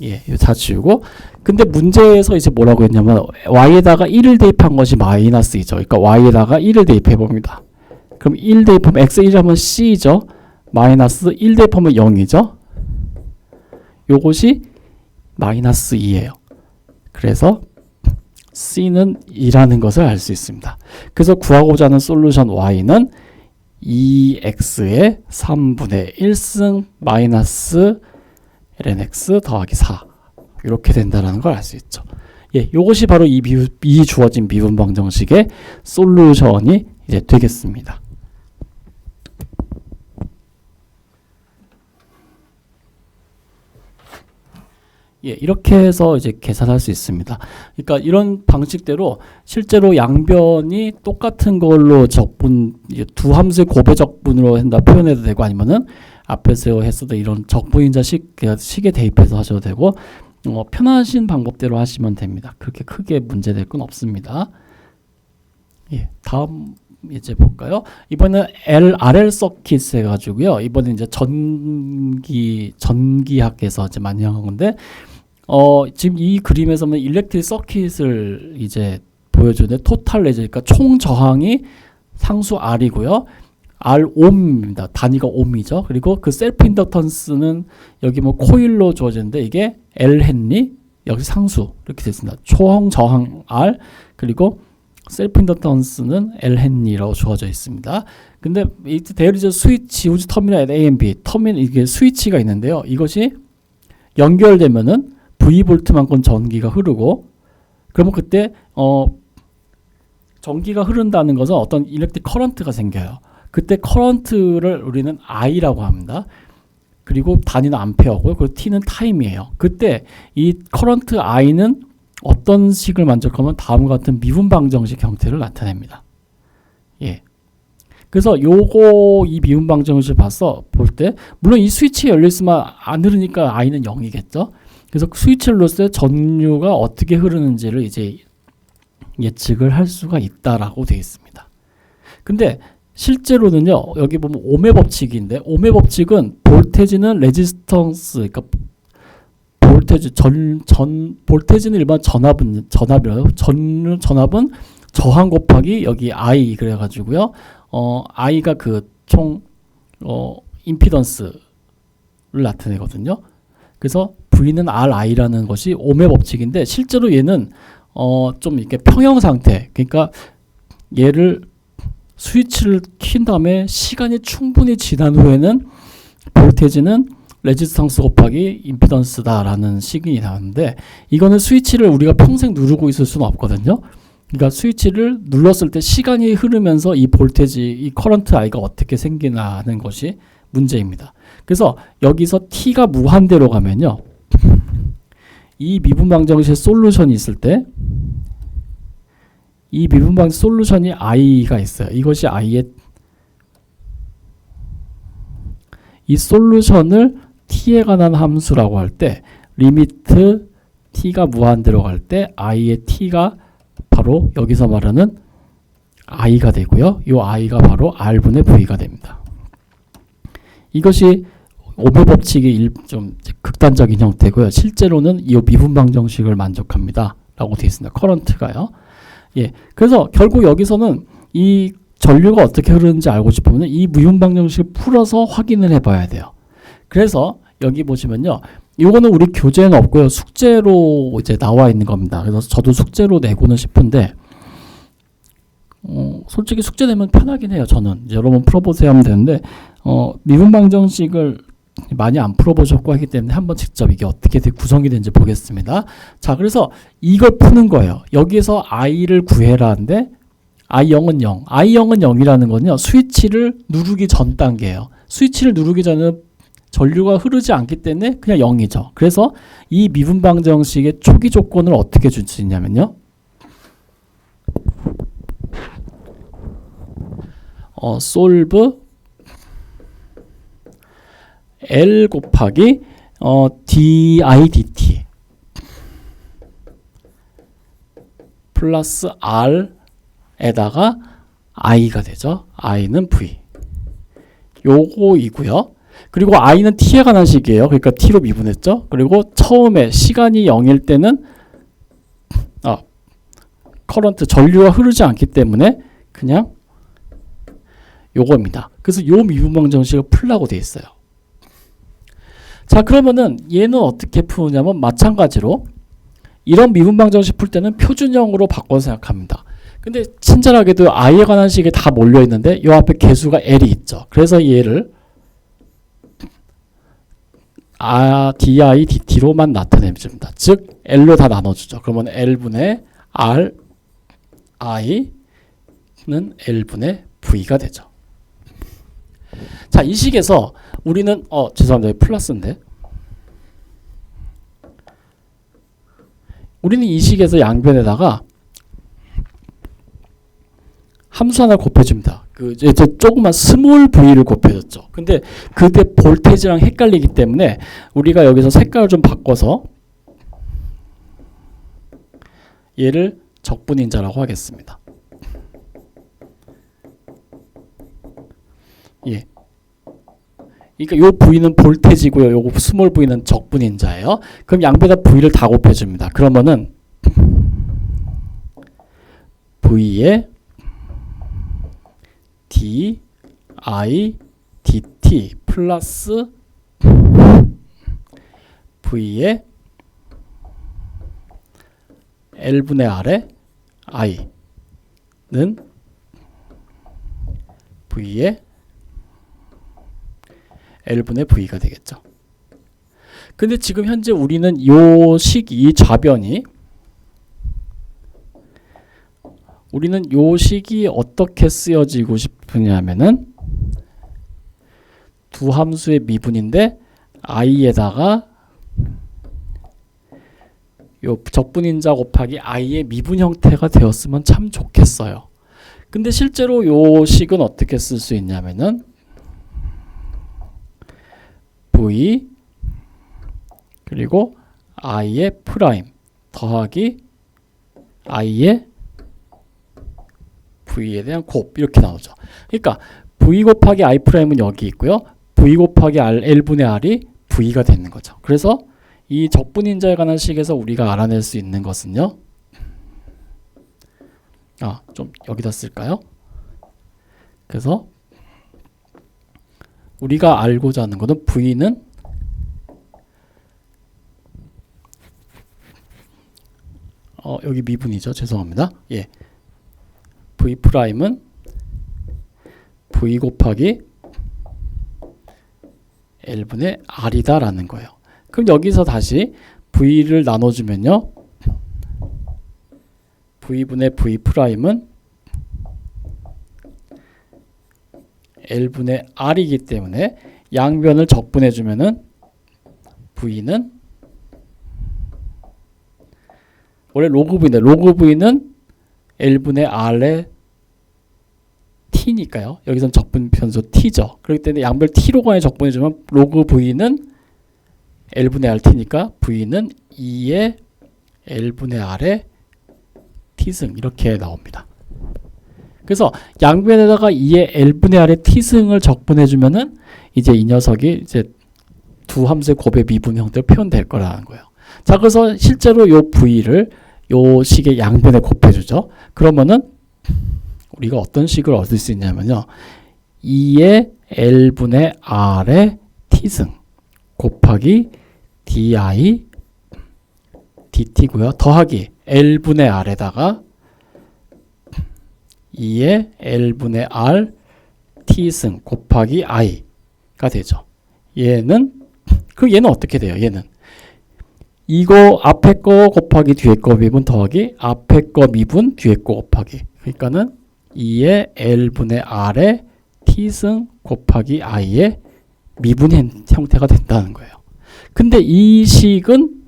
Speaker 1: 예, 이거 다 지우고. 근데 문제에서 이제 뭐라고 했냐면 y에다가 1을 대입한 것이 마이너스 2죠. 그러니까 y에다가 1을 대입해 봅니다. 그럼 1 대입하면 x 1 하면 c죠. 마이너스 1 대입하면 0이죠. 요것이 마이너스 2예요. 그래서 c는 2라는 것을 알 수 있습니다. 그래서 구하고자 하는 솔루션 y는 2x의 3분의 1승 마이너스 ln x 더하기 4 이렇게 된다는 걸 알 수 있죠. 예, 요것이 바로 이 주어진 미분방정식의 솔루션이 이제 되겠습니다. 예, 이렇게 해서 이제 계산할 수 있습니다. 그러니까 이런 방식대로 실제로 양변이 똑같은 걸로 적분, 두 함수의 고배적분으로 한다 표현해도 되고, 아니면은 앞에서 했어도 이런 적분인자 식에 대입해서 하셔도 되고, 편하신 방법대로 하시면 됩니다. 그렇게 크게 문제될 건 없습니다. 예, 다음 이제 볼까요? 이번에는 RL 서킷 해가지고요. 이번에 이제 전기학에서 이제 많이 한 건데, 지금 이 그림에서는 일렉트릭 서킷을 이제 보여주는데, 토탈 레저, 그러니까 총 저항이 상수 R이고요. R 옴입니다. 단위가 옴이죠. 그리고 그 셀프 인덕턴스는 여기 뭐 코일로 주어지는데, 이게 L 헨리, 여기 상수 이렇게 되어 있습니다. 총 저항 R, 그리고 셀프 인덕턴스는 L 헨리라고 주어져 있습니다. 근데 이 대리저 스위치, 우주 터미널 A, B, 터미널 이게 스위치가 있는데요. 이것이 연결되면은 V 볼트만큼 전기가 흐르고, 그러면 그때 전기가 흐른다는 것은 어떤 일렉트릭 커런트가 생겨요. 그때 커런트를 우리는 I라고 합니다. 그리고 단위는 암페어고요. 그리고 T는 타임이에요. 그때 이 커런트 I는 어떤 식을 만족하면 다음과 같은 미분방정식 형태를 나타냅니다. 예. 그래서 이 미분방정식을 볼 때, 물론 이 스위치 열려있으면 안 흐르니까 I는 0이겠죠. 그래서 스위치를 눌렀을 때 전류가 어떻게 흐르는지를 이제 예측을 할 수가 있다라고 되어 있습니다. 근데 실제로는요, 여기 보면 옴의 법칙인데, 옴의 법칙은 볼테지는 레지스턴스, 그러니까 볼테지는 일반 전압이라요. 전압은 저항 곱하기 여기 I 그래가지고요. I가 그 총 임피던스를 나타내거든요. 그래서 V는 RI라는 것이 옴의 법칙인데, 실제로 얘는 좀 이렇게 평형 상태, 그러니까 얘를 스위치를 킨 다음에 시간이 충분히 지난 후에는 볼테지는 레지스턴스 곱하기 임피던스다라는 식이 나왔는데, 이거는 스위치를 우리가 평생 누르고 있을 수는 없거든요. 그러니까 스위치를 눌렀을 때 시간이 흐르면서 이 볼테지, 이 커런트 I가 어떻게 생기나는 것이 문제입니다. 그래서 여기서 T가 무한대로 가면요, 이 미분방정식의 솔루션이 있을 때 이 미분방 솔루션이 I가 있어요. 이것이 I의, 이 솔루션을 T에 관한 함수라고 할 때, 리미트 T가 무한대로 갈 때 I의 T가 바로 여기서 말하는 I가 되고요. 이 I가 바로 R분의 V가 됩니다. 이것이 옴의 법칙의 좀 극단적인 형태고요. 실제로는 이 미분방정식을 만족합니다. 라고 되어 있습니다. 커런트가요. 예, 그래서 결국 여기서는 이 전류가 어떻게 흐르는지 알고 싶으면 이 미분방정식을 풀어서 확인을 해봐야 돼요. 그래서 여기 보시면요, 이거는 우리 교재는 없고요, 숙제로 이제 나와 있는 겁니다. 그래서 저도 숙제로 내고는 싶은데, 솔직히 숙제 내면 편하긴 해요. 저는 여러분 풀어보세요 하면 되는데, 미분방정식을 많이 안 풀어보셨고 하기 때문에 한번 직접 이게 어떻게 구성이 되는지 보겠습니다. 자, 그래서 이걸 푸는 거예요. 여기서 I를 구해라 하는데, I0은 0. I0은 0이라는 건요, 스위치를 누르기 전 단계예요. 스위치를 누르기 전류가 흐르지 않기 때문에 그냥 0이죠. 그래서 이 미분 방정식의 초기 조건을 어떻게 줄 수 있냐면요. solve L 곱하기 di dt 플러스 R에다가 I가 되죠. I는 V. 요거이고요. 그리고 I는 T에 관한 식이에요. 그러니까 T로 미분했죠. 그리고 처음에 시간이 0일 때는 커런트 전류가 흐르지 않기 때문에 그냥 요겁니다. 그래서 요 미분방정식을 풀라고 돼 있어요. 자, 그러면은 얘는 어떻게 푸냐면 마찬가지로 이런 미분방정식 풀 때는 표준형으로 바꿔서 생각합니다. 근데 친절하게도 I에 관한 식이 다 몰려 있는데 요 앞에 개수가 L이 있죠. 그래서 얘를 di dt로만 나타내줍니다. 즉 L로 다 나눠주죠. 그러면 L분의 R I는 L분의 V가 되죠. 자, 이 식에서 우리는 죄송합니다. 플러스인데 우리는 이 식에서 양변에다가 함수 하나 곱해줍니다. 이제 조그만 스몰 v를 곱해줬죠. 근데 그때 볼테이지랑 헷갈리기 때문에 우리가 여기서 색깔을 좀 바꿔서 얘를 적분인자라고 하겠습니다. 예. 그러니까 요 v는 볼테이지고요. 요거 스몰 v는 적분인자예요. 그럼 양배다 v를 다 곱해줍니다. 그러면은 v에 d i dt 플러스 v에 L분의 R에 i는 v에 L분의 V가 되겠죠. 근데 지금 현재 우리는 이 좌변이 우리는 요 식이 어떻게 쓰여지고 싶으냐면은 두 함수의 미분인데 i에다가 요 적분인자 곱하기 i의 미분 형태가 되었으면 참 좋겠어요. 근데 실제로 요 식은 어떻게 쓸 수 있냐면은 v 그리고 i의 프라임 더하기 i의 v에 대한 곱 이렇게 나오죠. 그러니까 v 곱하기 i 프라임은 여기 있고요. v 곱하기 L분의 R이 v가 되는 거죠. 그래서 이 적분인자에 관한 식에서 우리가 알아낼 수 있는 것은요. 좀 여기다 쓸까요? 그래서 우리가 알고자 하는 것은 v는 여기 미분이죠. 죄송합니다. 예. v 프라임은 v 곱하기 L분의 R이다 라는 거예요. 그럼 여기서 다시 v를 나눠주면요. v분의 v 프라임은 L분의 R이기 때문에 양변을 적분해주면은 v는 원래 로그 v인데 로그 v는 L분의 R의 t니까요. 여기선 적분 변수 t죠. 그렇기 때문에 양변 t로 간에 적분해주면 로그 v는 L분의 R t니까 v는 2의 L분의 R의 t승 이렇게 나옵니다. 그래서 양변에다가 2의 L분의 R의 t승을 적분해주면은 이제 이 녀석이 이제 두 함수의 곱의 미분 형태로 표현될 거라는 거예요. 자, 그래서 실제로 요 v를 요 식의 양변에 곱해주죠. 그러면은 우리가 어떤 식을 얻을 수 있냐면요. 2의 L분의 R의 t승 곱하기 di dt고요. 더하기 L분의 R에다가 2의 L분의 R t승 곱하기 i가 되죠. 얘는 어떻게 돼요? 얘는 이거 앞에 거 곱하기 뒤에 거 미분 더하기 앞에 거 미분 뒤에 거 곱하기 그러니까는 2의 L분의 R의 t승 곱하기 i의 미분 형태가 된다는 거예요. 근데 이 식은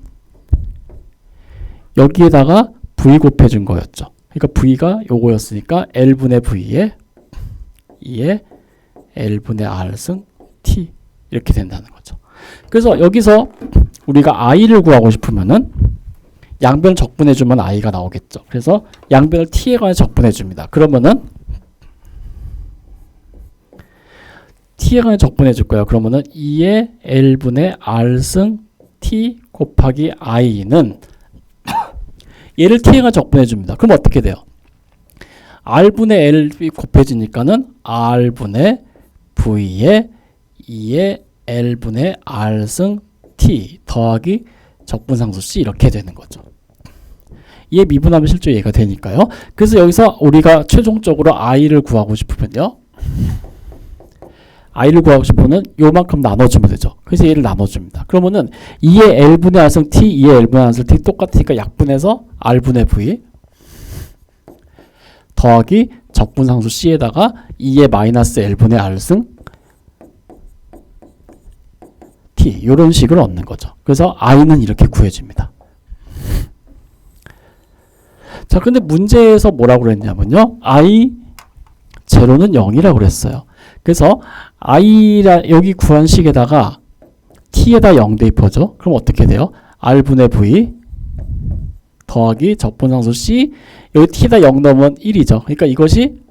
Speaker 1: 여기에다가 v 곱해준 거였죠. 그러니까 v가 요거였으니까 L분의 v에 2에 L분의 R승 t 이렇게 된다는 거죠. 그래서 여기서 우리가 i를 구하고 싶으면은 양변을 적분해주면 i가 나오겠죠. 그래서 양변을 t에 관해 적분해줍니다. 그러면은 t에 관해 적분해줄 거예요. 그러면은 2의 L분의 R승 t 곱하기 i는 얘를 t에 관해 적분해줍니다. 그럼 어떻게 돼요? R분의 L이 곱해지니까는 R분의 V에 2의 L분의 R승 T 더하기 적분상수 C 이렇게 되는 거죠. 얘 미분하면 실제 얘가 되니까요. 그래서 여기서 우리가 최종적으로 I를 구하고 싶으면요. I를 구하고 싶으면 요만큼 나눠주면 되죠. 그래서 얘를 나눠줍니다. 그러면은 2의 L분의 R승 T, 2의 L분의 R승 T 똑같으니까 약분해서 R분의 V 더하기 적분상수 C에다가 2의 마이너스 L분의 R승 T 이런 식을 얻는 거죠. 그래서 I는 이렇게 구해집니다. 자, 근데 문제에서 뭐라고 그랬냐면요. I 제로는 0이라고 그랬어요. 그래서 I라 여기 구한 식에다가 T에다 0 대입하죠. 그럼 어떻게 돼요? R분의 V 더하기 적분상수 C 여기 T에다 0 넣으면 1이죠. 그러니까 이것이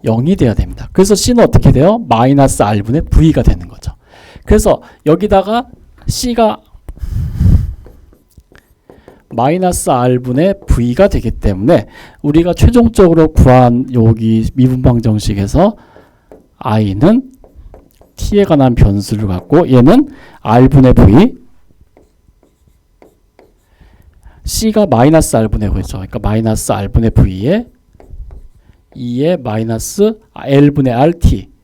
Speaker 1: 0이 돼야 됩니다. 그래서 C는 어떻게 돼요? 마이너스 R분의 V가 되는 거죠. 그래서 여기다가 C가 마이너스 R분의 V가 되기 때문에 우리가 최종적으로 구한 여기 미분방 정식에서 I는 T에 관한 변수를 갖고 얘는 R분의 V C가 마이너스 R분의 V죠. 그러니까 마이너스 R분의 V에 2의 마이너스 L분의 RT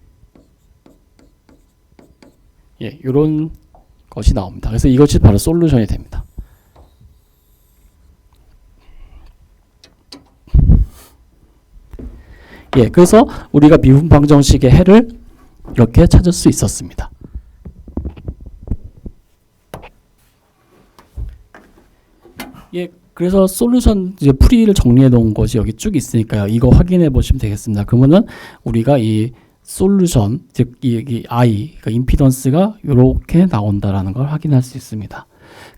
Speaker 1: 예, 이런 것이 나옵니다. 그래서 이것이 바로 솔루션이 됩니다. 예, 그래서 우리가 미분방 정식의 해를 이렇게 찾을 수 있었습니다. 예, 그래서 솔루션 이제 풀이를 정리해 놓은 것이 여기 쭉 있으니까요. 이거 확인해 보시면 되겠습니다. 그러면은 우리가 이 솔루션 즉 이 I 그러니까 임피던스가 이렇게 나온다라는 걸 확인할 수 있습니다.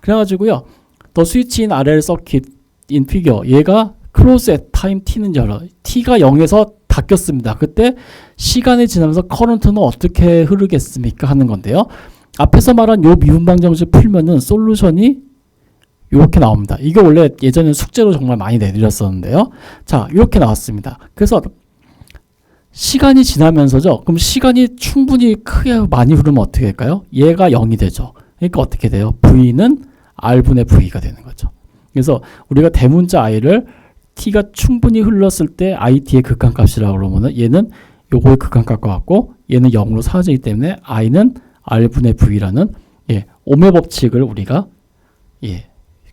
Speaker 1: 그래가지고요. 더 스위치 인 RL 서킷 인 피겨 얘가 클로즈 앳 타임 t는 열어 t가 0에서 닫혔습니다. 그때 시간이 지나면서 커런트는 어떻게 흐르겠습니까 하는 건데요. 앞에서 말한 요 미분방 정식 풀면은 솔루션이 이렇게 나옵니다. 이게 원래 예전에 숙제로 정말 많이 내드렸었는데요. 자, 이렇게 나왔습니다. 그래서 시간이 지나면서죠. 그럼 시간이 충분히 크게 많이 흐르면 어떻게 될까요? 얘가 0이 되죠. 그러니까 어떻게 돼요? V는 R분의 V가 되는 거죠. 그래서 우리가 대문자 I를 T가 충분히 흘렀을 때 IT의 극한값이라고 그러면은 얘는 요거의 극한값과 같고 얘는 0으로 사라지기 때문에 I는 R분의 V라는 예, 오메 법칙을 우리가 예,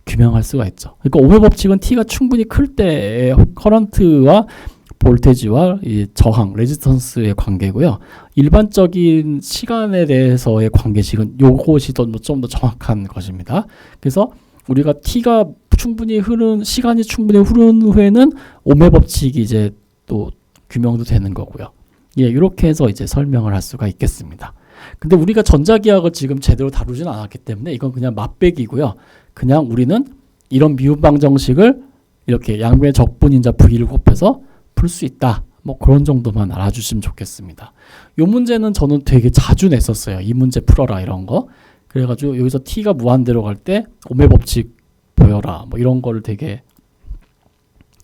Speaker 1: 규명할 수가 있죠. 그러니까 오메 법칙은 T가 충분히 클 때의 커런트와 볼테지와 이 저항, 레지스턴스의 관계고요. 일반적인 시간에 대해서의 관계식은 요것이 좀 더 정확한 것입니다. 그래서 우리가 T가 충분히 흐른 시간이 충분히 흐른 후에는 오메 법칙이 이제 또 규명도 되는 거고요. 예, 이렇게 해서 이제 설명을 할 수가 있겠습니다. 근데 우리가 전자기학을 지금 제대로 다루진 않았기 때문에 이건 그냥 맛배기고요. 그냥 우리는 이런 미분방 정식을 이렇게 양변의 적분인자 V를 곱해서 풀 수 있다. 뭐 그런 정도만 알아주시면 좋겠습니다. 이 문제는 저는 되게 자주 냈었어요. 이 문제 풀어라 이런 거. 그래가지고 여기서 T가 무한대로 갈 때 오메 법칙 보여라. 뭐 이런 거를 되게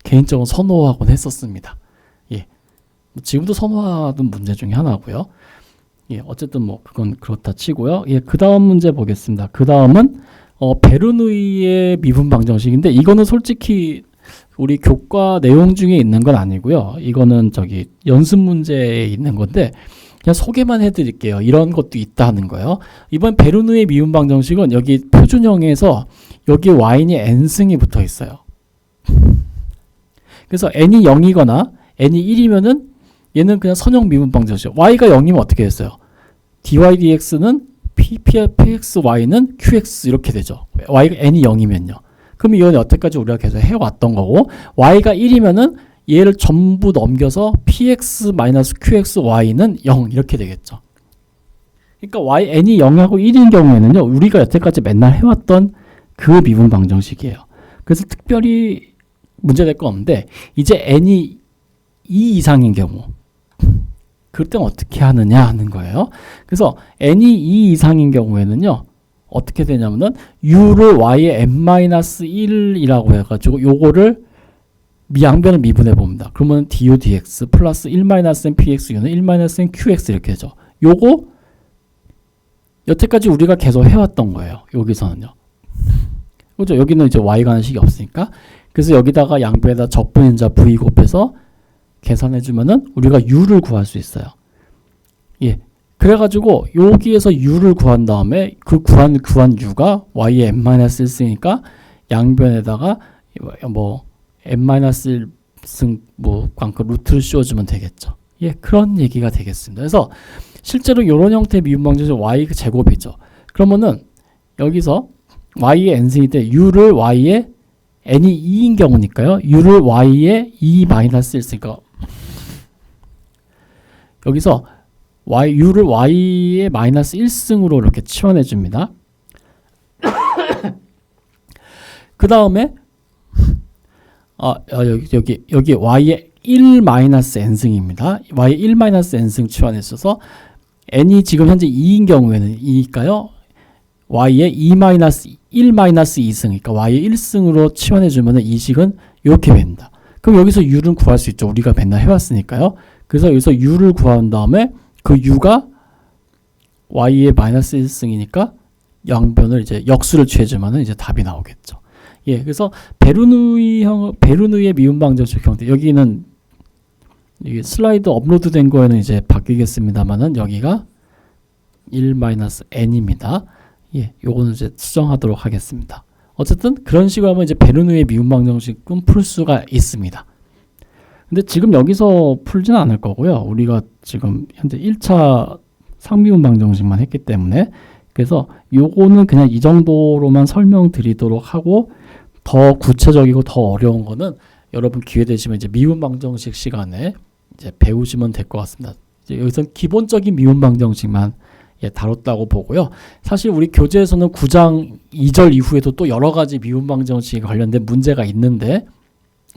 Speaker 1: 개인적으로 선호하곤 했었습니다. 예. 지금도 선호하는 문제 중에 하나고요. 예. 어쨌든 뭐 그건 그렇다 치고요. 예. 그 다음 문제 보겠습니다. 그 다음은 베르누이의 미분방 정식인데 이거는 솔직히 우리 교과 내용 중에 있는 건 아니고요. 이거는 저기 연습 문제에 있는 건데 그냥 소개만 해드릴게요. 이런 것도 있다는 거예요. 이번 베르누이의 미분방 정식은 여기 표준형에서 여기 y이 n승이 붙어 있어요. 그래서 n이 0이거나 n이 1이면은 얘는 그냥 선형 미분방 정식. y가 0이면 어떻게 됐어요? dy dx는 pxy는 qx 이렇게 되죠. y가 n이 0이면요. 그럼 이건 여태까지 우리가 계속 해왔던 거고 y가 1이면은 얘를 전부 넘겨서 px-qxy는 0 이렇게 되겠죠. 그러니까 n이 0하고 1인 경우에는요. 우리가 여태까지 맨날 해왔던 그 미분 방정식이에요. 그래서 특별히 문제될 거 없는데 이제 n이 2 이상인 경우 그럴 땐 어떻게 하느냐 하는 거예요. 그래서 n이 2 이상인 경우에는요. 어떻게 되냐면은 u를 y의 n-1이라고 해가지고 요거를 양변을 미분해 봅니다. 그러면 du dx 플러스 1-n px u는 1-n qx 이렇게 되죠. 요거 여태까지 우리가 계속 해왔던 거예요. 여기서는요. 그죠? 여기는 이제 y 가는 식이 없으니까. 그래서 여기다가 양변에다 적분인자 v 곱해서 계산해주면은 우리가 u를 구할 수 있어요. 예. 그래가지고 여기에서 u를 구한 다음에 그 구한 u가 y의 n-1승이니까 양변에다가 뭐 n-1승 뭐 루트를 씌워주면 되겠죠. 예, 그런 얘기가 되겠습니다. 그래서 실제로 이런 형태의 미분 방정식 y 제곱이죠. 그러면은 여기서 y의 n승일 때 u를 y의 n이 2인 경우니까요. u를 y의 2-1승이니까 여기서 u를 y의 마이너스 1승으로 이렇게 치환해 줍니다. 그 다음에 여기 y의 1-n승입니다. y의 1-n승 치환했어서 n이 지금 현재 2인 경우에는 2니까요. y의 1-2승 그러니까 y의 1승으로 치환해 주면 이 식은 이렇게 됩니다. 그럼 여기서 u를 구할 수 있죠. 우리가 맨날 해왔으니까요. 그래서 여기서 u를 구한 다음에 그 u가 y의 마이너스 1승이니까 양변을 이제 역수를 취해주면 이제 답이 나오겠죠. 예, 그래서 베르누이의 미분 방정식 형태 여기는 이게 슬라이드 업로드된 거에는 이제 바뀌겠습니다만은 여기가 1-n입니다. 예, 요거는 이제 수정하도록 하겠습니다. 어쨌든 그런 식으로 하면 이제 베르누이의 미분 방정식은 풀 수가 있습니다. 근데 지금 여기서 풀지는 않을 거고요. 우리가 지금 현재 1차 상미분 방정식만 했기 때문에 그래서 요거는 그냥 이 정도로만 설명드리도록 하고 더 구체적이고 더 어려운 거는 여러분 기회 되시면 이제 미분 방정식 시간에 이제 배우시면 될 것 같습니다. 이제 여기서는 기본적인 미분 방정식만 다뤘다고 보고요. 사실 우리 교재에서는 9장 2절 이후에도 또 여러 가지 미분 방정식에 관련된 문제가 있는데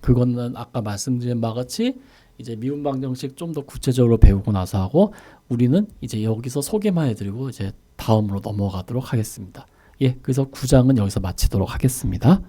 Speaker 1: 그거는 아까 말씀드린 바와 같이 이제 미분 방정식 좀 더 구체적으로 배우고 나서 하고 우리는 이제 여기서 소개만 해드리고 이제 다음으로 넘어가도록 하겠습니다. 예, 그래서 9장은 여기서 마치도록 하겠습니다.